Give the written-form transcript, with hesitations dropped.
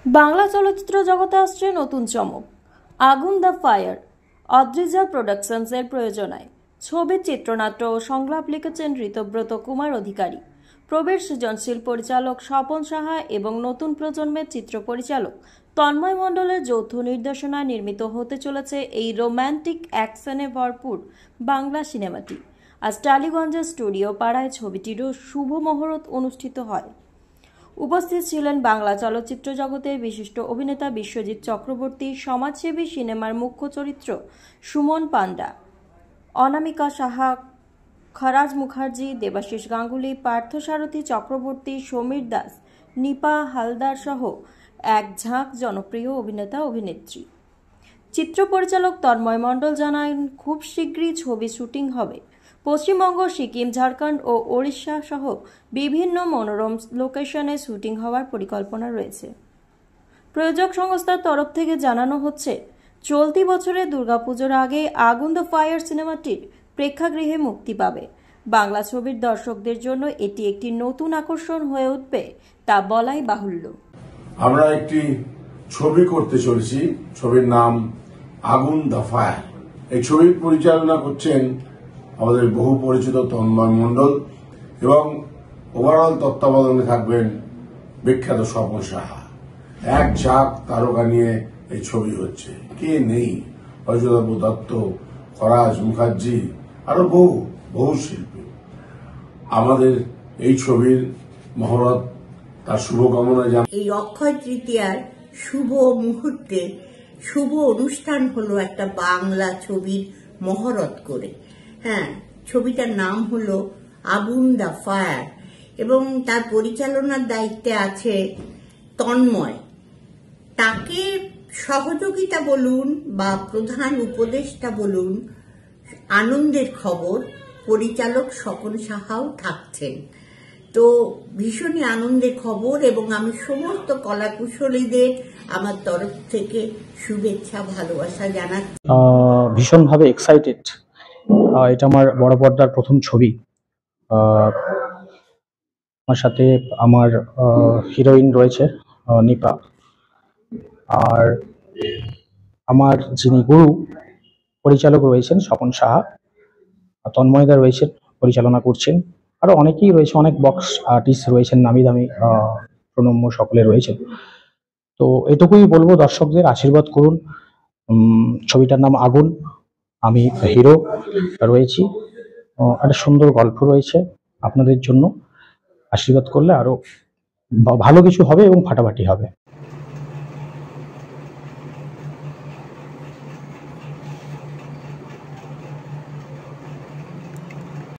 বাংলা চলচ্চিত্র জগতে আসছে নতুন চমক। আগুন দ্য ফায়ার অদ্রিজা প্রোডাকশনসের প্রযোজনায় ছবির চিত্রনাট্য ও সংলাপ লিখেছেন ঋতব্রত কুমার অধিকারী। প্রবীর সৃজনশীল পরিচালক স্বপন সাহা এবং নতুন প্রজন্মের চিত্র পরিচালক তন্ময় মণ্ডলের যৌথ নির্দেশনায় নির্মিত হতে চলেছে এই রোম্যান্টিক অ্যাকশনে ভরপুর বাংলা সিনেমাটি। আজ টালিগঞ্জের স্টুডিও পাড়ায় ছবিটিরও শুভ মুহূর্ত অনুষ্ঠিত হয়। উপস্থিত ছিলেন বাংলা চলচ্চিত্র জগতের বিশিষ্ট অভিনেতা বিশ্বজিৎ চক্রবর্তী, সমাজসেবী সিনেমার মুখ্য চরিত্র সুমন পান্ডা, অনামিকা সাহা, খরাজ মুখার্জি, দেবাশিস গাঙ্গুলি, পার্থসারথী চক্রবর্তী, সমীর দাস, নিপা হালদার সহ এক ঝাঁক জনপ্রিয় অভিনেতা অভিনেত্রী। চিত্র পরিচালক তন্ময় মণ্ডল জানান, খুব শীঘ্রই ছবি শুটিং হবে। পশ্চিমবঙ্গ, সিকিম, ঝাড়খণ্ড ও ওড়িশা সহ বিভিন্ন মনোরম লোকেশনে শুটিং হওয়ার পরিকল্পনা রয়েছে। প্রযোজক সংস্থার তরফ থেকে জানানো হচ্ছে, চলতি বছরে দুর্গাপুজোর আগে আগুন দ্য ফায়ার সিনেমাটির প্রেক্ষাগৃহে মুক্তি পাবে। বাংলা ছবির দর্শকদের জন্য এটি একটি নতুন আকর্ষণ হয়ে উঠবে তা বলাই বাহুল্য। আমরা একটি ছবি করতে চলেছি, ছবির নাম আগুন দ্য ফায়ার। এই ছবির পরিচালনা করছেন আমাদের বহু পরিচিত তন্ময় মণ্ডল এবং ওভারঅল তত্ত্বাবধানে থাকবেন বিখ্যাত স্বপন সাহা। এক ঝাঁক তারকা নিয়ে এই ছবি হচ্ছে। কে নেই? অযোধ্য দত্ত, খরাজ মুখার্জি, আরো বহু শিল্পী। আমাদের এই ছবির মহরত তার শুভকামনা জানাই। এই অক্ষয় তৃতীয়ার শুভ মুহূর্তে শুভ অনুষ্ঠান হলো একটা বাংলা ছবির মহরত করে। হ্যাঁ, ছবিটার নাম হলো আগুন দ্য ফায়ার এবং তার পরিচালনার দায়িত্বে আছে তন্ময়। তাকে সহযোগিতা বলুন বা প্রধান উপদেষ্টা বলুন, আনন্দের খবর পরিচালক স্বপন সাহাও থাকছেন। তো ভীষণই আনন্দের খবর এবং আমি সমস্ত কলাকুশলীদের আমার তরফ থেকে শুভেচ্ছা ভালোবাসা জানাচ্ছি। ভীষণভাবে এক্সাইটেড। এটা আমার বড় পর্দার প্রথম ছবি। আমার সাথে আমার হিরোইন রয়েছে নিপা, আর আমার যিনি গুরু পরিচালক রয়েছেন স্বপন সাহা, তন্ময়দা রয়েছেন পরিচালনা করছেন, আরো অনেকেই রয়েছে, অনেক বক্স আর্টিস্ট রয়েছেন, নামি দামি প্রণম্য সকলে রয়েছেন। তো এটুকুই বলবো, দর্শকদের আশীর্বাদ করুন। ছবিটার নাম আগুন, আমি হিরো রয়েছি, একটা সুন্দর গল্প রয়েছে আপনাদের জন্য। আশীর্বাদ করলে আরো ভালো কিছু হবে এবং ফাটাফাটি হবে।